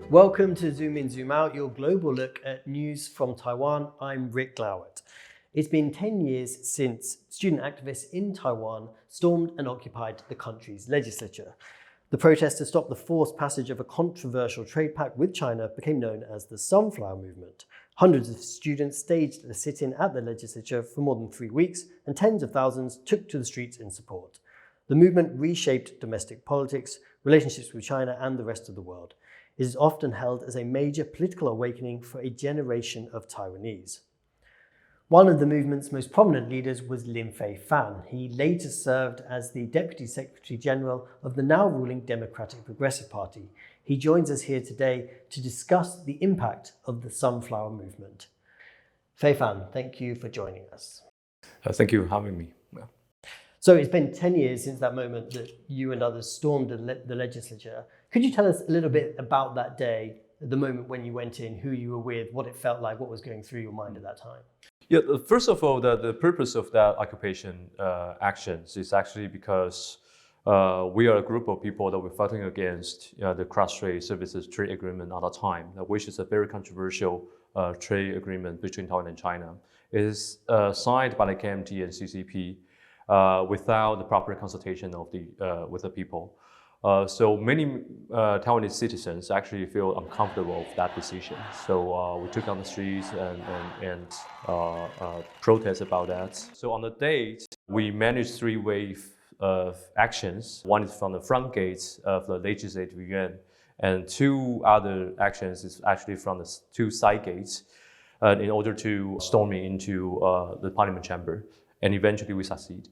Welcome to Zoom In, Zoom Out, your global look at news from Taiwan. I'm Rik Glauert. It's been 10 years since student activists in Taiwan stormed and occupied the country's legislature. The protest to stop the forced passage of a controversial trade pact with China became known as the Sunflower Movement. Hundreds of students staged a sit-in at the legislature for more than 3 weeks, and tens of thousands took to the streets in support. The movement reshaped domestic politics, relationships with China and the rest of the world. It is often held as a major political awakening for a generation of Taiwanese. One of the movement's most prominent leaders was Lin Fei-fan. He later served as the Deputy Secretary General of the now ruling Democratic Progressive Party. He joins us here today to discuss the impact of the Sunflower Movement. Fei-fan, thank you for joining us. Thank you for having me. So it's been 10 years since that moment that you and others stormed the legislature. Could you tell us a little bit about that day, the moment when you went in, who you were with, what it felt like, what was going through your mind at that time? Yeah, first of all, the purpose of that occupation actions is actually because we are a group of people that were fighting against the Cross-strait services trade agreement at the time, which is a very controversial trade agreement between Taiwan and China. It is signed by the KMT and CCP without the proper consultation of with the people. So many Taiwanese citizens actually feel uncomfortable with that decision. So we took on the streets and protest about that. So on the date, we managed 3 waves of actions. One is from the front gates of the legislative yuan, and 2 other actions is actually from the 2 side gates in order to storming into the parliament chamber. And eventually we succeed.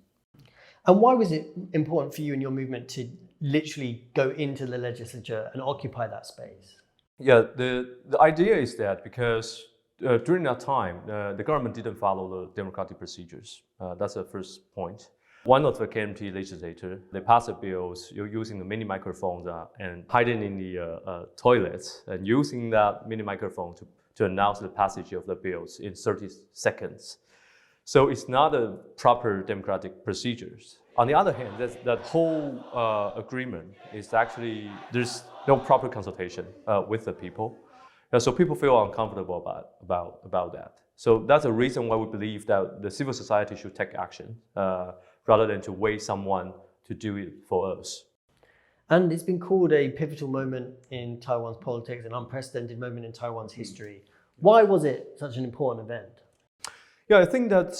And why was it important for you and your movement to literally go into the legislature and occupy that space? Yeah, the idea is that because during that time, the government didn't follow the democratic procedures. That's the first point. One of the KMT legislator, they passed the bills using the mini microphones and hiding in the toilets and using that mini microphone to announce the passage of the bills in 30 seconds. So it's not a proper democratic procedures. On the other hand, that whole agreement is actually, there's no proper consultation with the people. So people feel uncomfortable about that. So that's a reason why we believe that the civil society should take action rather than to wait someone to do it for us. And it's been called a pivotal moment in Taiwan's politics, an unprecedented moment in Taiwan's history. Why was it such an important event? Yeah, I think that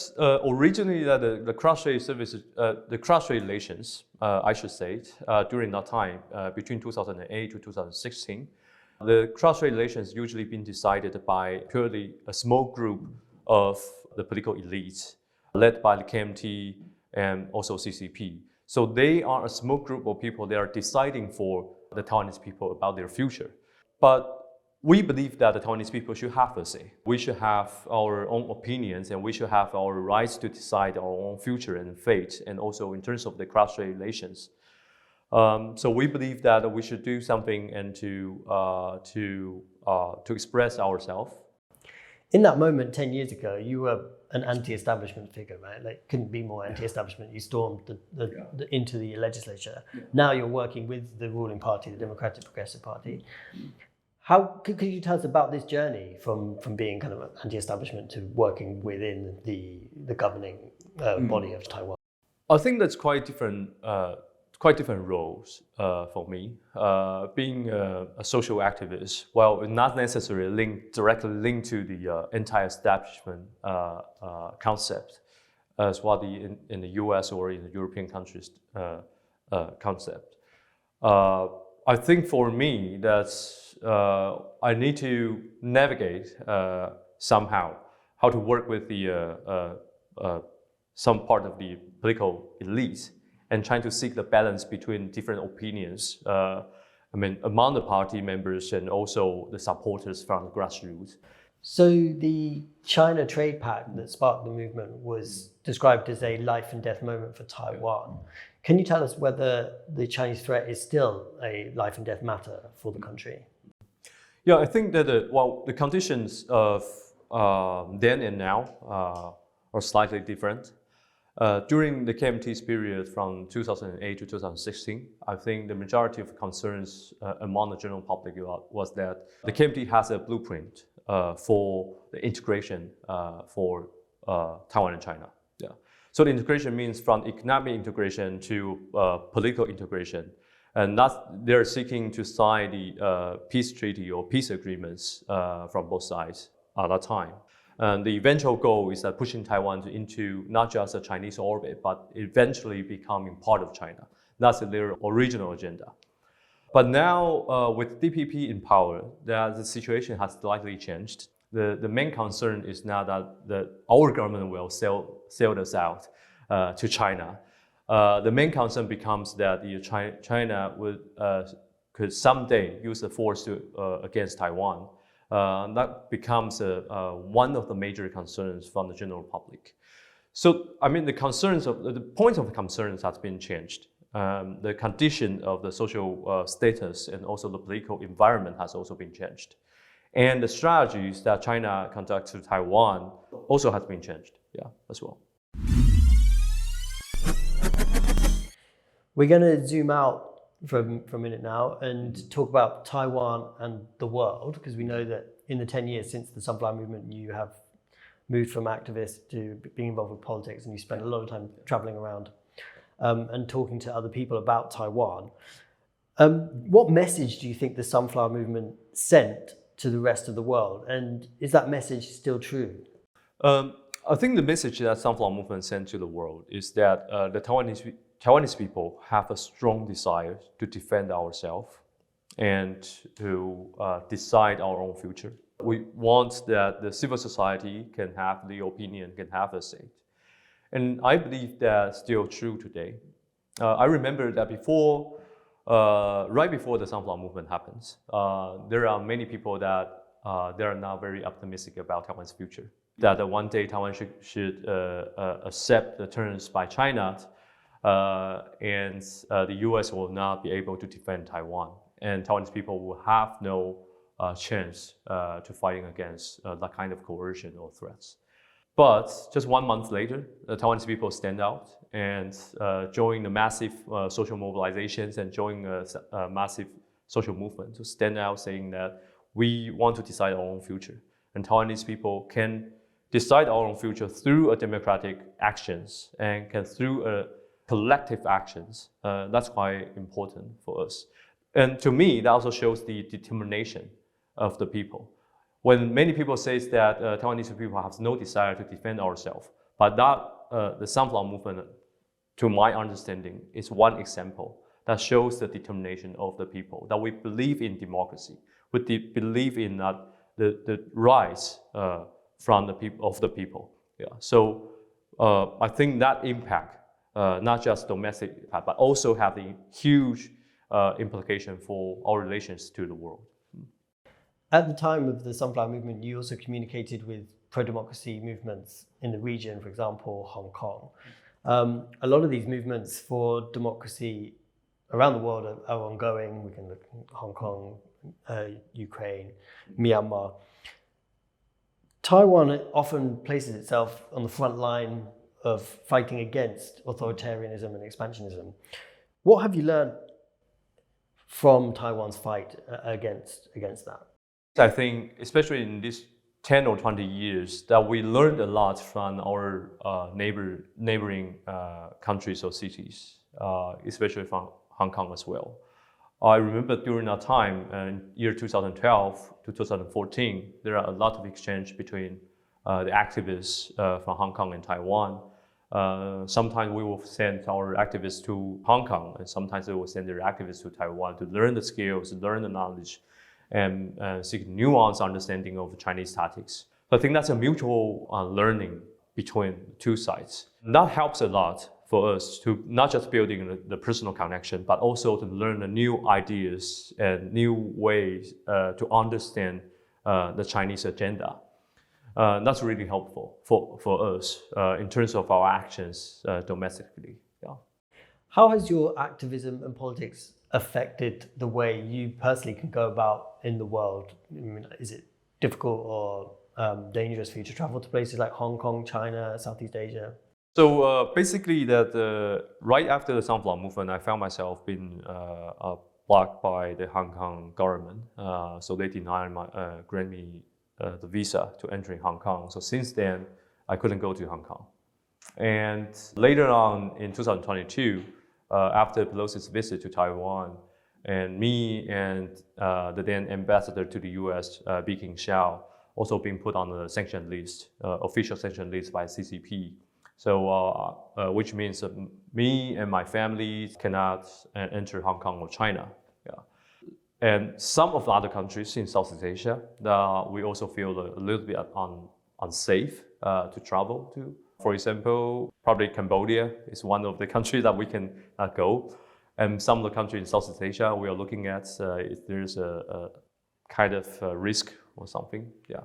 originally the cross-strait services, the cross-strait relations, I should say, during that time, between 2008 to 2016, the cross-strait relations usually been decided by purely a small group of the political elites, led by the KMT and also CCP. So they are a small group of people that are deciding for the Taiwanese people about their future. But we believe that the Taiwanese people should have a say. We should have our own opinions and we should have our rights to decide our own future and fate, and also in terms of the cross-strait relations. So we believe that we should do something and to express ourselves. In that moment 10 years ago, you were an anti-establishment figure, right? Like, couldn't be more anti-establishment. You stormed into the legislature. Yeah. Now you're working with the ruling party, the Democratic Progressive Party. How could you tell us about this journey from being kind of anti-establishment to working within the governing body of Taiwan? I think that's quite different roles for me. Being a social activist, well, not necessarily directly linked to the anti-establishment concept, as what in the US or in the European countries concept. I think for me, that's I need to navigate somehow how to work with the some part of the political elite and trying to seek the balance between different opinions. Among the party members and also the supporters from the grassroots. So the China trade pact that sparked the movement was described as a life and death moment for Taiwan. Can you tell us whether the Chinese threat is still a life and death matter for the country? Yeah, I think that the conditions of then and now are slightly different. During the KMT's period from 2008 to 2016, I think the majority of concerns among the general public was that the KMT has a blueprint for the integration for Taiwan and China. Yeah. So the integration means from economic integration to political integration. And they're seeking to sign the peace treaty or peace agreements from both sides at that time. And the eventual goal is that pushing Taiwan into not just a Chinese orbit, but eventually becoming part of China. That's their original agenda. But now, with DPP in power, the situation has slightly changed. The main concern is now that our government will sell this out to China. The main concern becomes that China could someday use the force against Taiwan. That becomes one of the major concerns from the general public. So, I mean, the point of the concerns has been changed. The condition of the social status and also the political environment has also been changed. And the strategies that China conducts to Taiwan also has been changed, as well. We're going to zoom out for a minute now and talk about Taiwan and the world, because we know that in the 10 years since the Sunflower Movement, you have moved from activist to being involved with politics, and you spent a lot of time traveling around and talking to other people about Taiwan. What message do you think the Sunflower Movement sent to the rest of the world? And is that message still true? I think the message that Sunflower Movement sent to the world is that the Taiwanese people have a strong desire to defend ourselves and to decide our own future. We want that the civil society can have the opinion, can have a say. And I believe that's still true today. I remember that right before the Sunflower Movement happens, there are many people that they are now very optimistic about Taiwan's future. That one day Taiwan should accept the terms by China, and the US will not be able to defend Taiwan. And Taiwanese people will have no chance to fighting against that kind of coercion or threats. But just 1 month later, the Taiwanese people stand out and join the massive social mobilizations and join a massive social movement to stand out saying that we want to decide our own future. And Taiwanese people can decide our own future through a democratic actions and can through a collective actions. That's quite important for us. And to me, that also shows the determination of the people. When many people say that Taiwanese people have no desire to defend ourselves, but that the Sunflower Movement, to my understanding, is one example that shows the determination of the people, that we believe in democracy, we believe in the rights from the people. So I think that impact, not just domestic impact, but also have the huge implication for our relations to the world. At the time of the Sunflower Movement, you also communicated with pro-democracy movements in the region, for example, Hong Kong. A lot of these movements for democracy around the world are ongoing. We can look at Hong Kong, Ukraine, Myanmar. Taiwan often places itself on the front line of fighting against authoritarianism and expansionism. What have you learned from Taiwan's fight against that? I think, especially in these 10 or 20 years, that we learned a lot from our neighboring countries or cities, especially from Hong Kong as well. I remember during that time, in year 2012 to 2014, there are a lot of exchange between the activists from Hong Kong and Taiwan. Sometimes we will send our activists to Hong Kong, and sometimes they will send their activists to Taiwan to learn the skills, learn the knowledge, and seek nuanced understanding of Chinese tactics. So I think that's a mutual learning between two sides. And that helps a lot for us to not just building the personal connection, but also to learn the new ideas and new ways to understand the Chinese agenda. That's really helpful for us in terms of our actions domestically. Yeah. How has your activism and politics affected the way you personally can go about in the world? I mean, is it difficult or dangerous for you to travel to places like Hong Kong, China, Southeast Asia? So basically, that right after the Sunflower Movement, I found myself being blocked by the Hong Kong government. So they denied grant me the visa to enter in Hong Kong. So since then, I couldn't go to Hong Kong. And later on in 2022, after Pelosi's visit to Taiwan, and me and the then ambassador to the US, Bi Xiao, also being put on the sanction list, official sanction list by CCP. So, which means that me and my family cannot enter Hong Kong or China. Yeah. And some of the other countries in Southeast Asia, we also feel a little bit unsafe to travel to. For example, probably Cambodia is one of the countries that we can go. And some of the countries in Southeast Asia, we are looking at if there's a kind of risk or something. Yeah.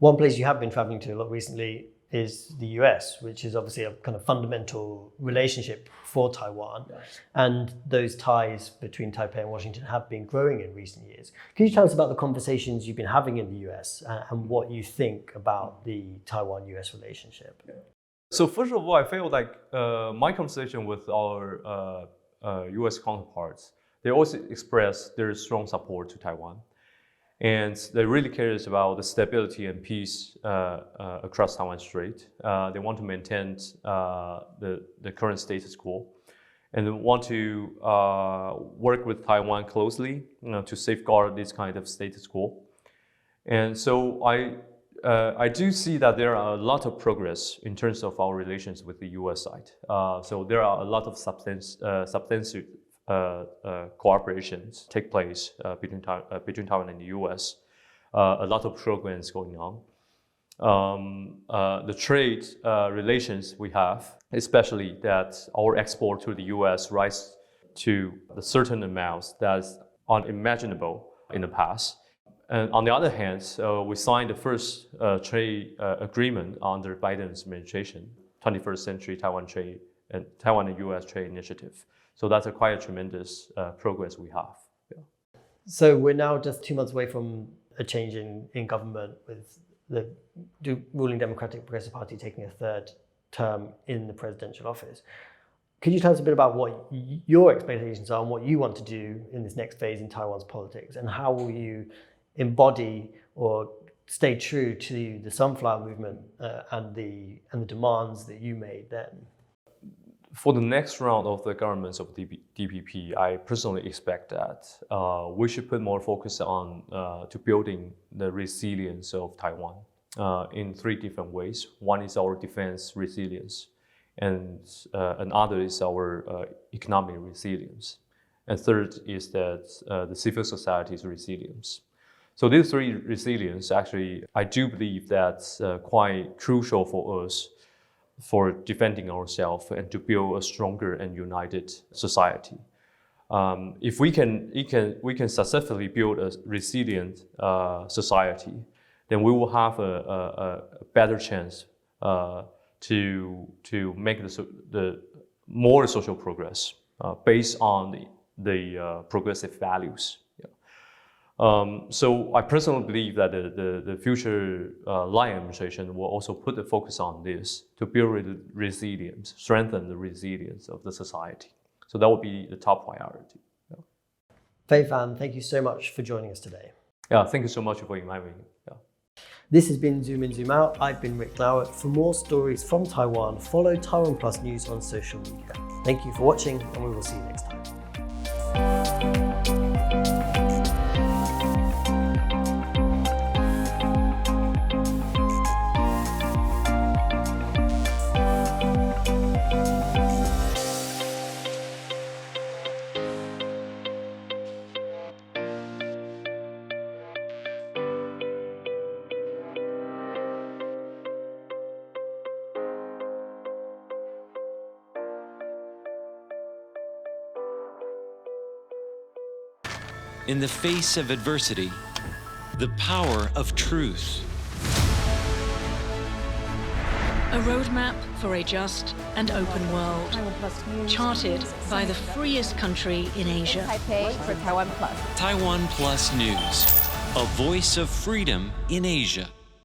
One place you have been traveling to a lot recently is the US, which is obviously a kind of fundamental relationship for Taiwan. Yes. And those ties between Taipei and Washington have been growing in recent years. Can you tell us about the conversations you've been having in the US and what you think about the Taiwan-US relationship? So first of all, I feel like my conversation with our US counterparts, they also express their strong support to Taiwan. And they really cares about the stability and peace across Taiwan Strait. They want to maintain the current status quo, and they want to work with Taiwan closely, to safeguard this kind of status quo. And so I do see that there are a lot of progress in terms of our relations with the US side. So there are a lot of substantive cooperations take place between Taiwan and the US. A lot of programs going on. The trade relations we have, especially that our export to the US rise to a certain amounts that's unimaginable in the past. And on the other hand, we signed the first trade agreement under Biden's administration, 21st Century Taiwan and US Trade Initiative. So that's quite a tremendous progress we have. Yeah. So we're now just 2 months away from a change in government, with the ruling Democratic Progressive Party taking a third term in the presidential office. Could you tell us a bit about what your expectations are and what you want to do in this next phase in Taiwan's politics, and how will you embody or stay true to the Sunflower Movement and the demands that you made then? For the next round of the governments of DPP, I personally expect that we should put more focus on to building the resilience of Taiwan in 3 different ways. One is our defense resilience, and another is our economic resilience, and third is that the civil society's resilience. So these 3 resilience, actually, I do believe that's quite crucial for us for defending ourselves and to build a stronger and united society. If we can successfully build a resilient society, then we will have a better chance to make the more social progress based on the progressive values. So I personally believe that the future Lin administration will also put the focus on this to build resilience, strengthen the resilience of the society. So that will be the top priority. Yeah. Fei-fan, thank you so much for joining us today. Yeah, thank you so much for inviting me. Yeah. This has been Zoom In, Zoom Out. I've been Rik Glauert. For more stories from Taiwan, follow TaiwanPlus News on social media. Thank you for watching, and we will see you next time. In the face of adversity, the power of truth. A roadmap for a just and open world, charted by the freest country in Asia. Taipei for TaiwanPlus. TaiwanPlus News, a voice of freedom in Asia.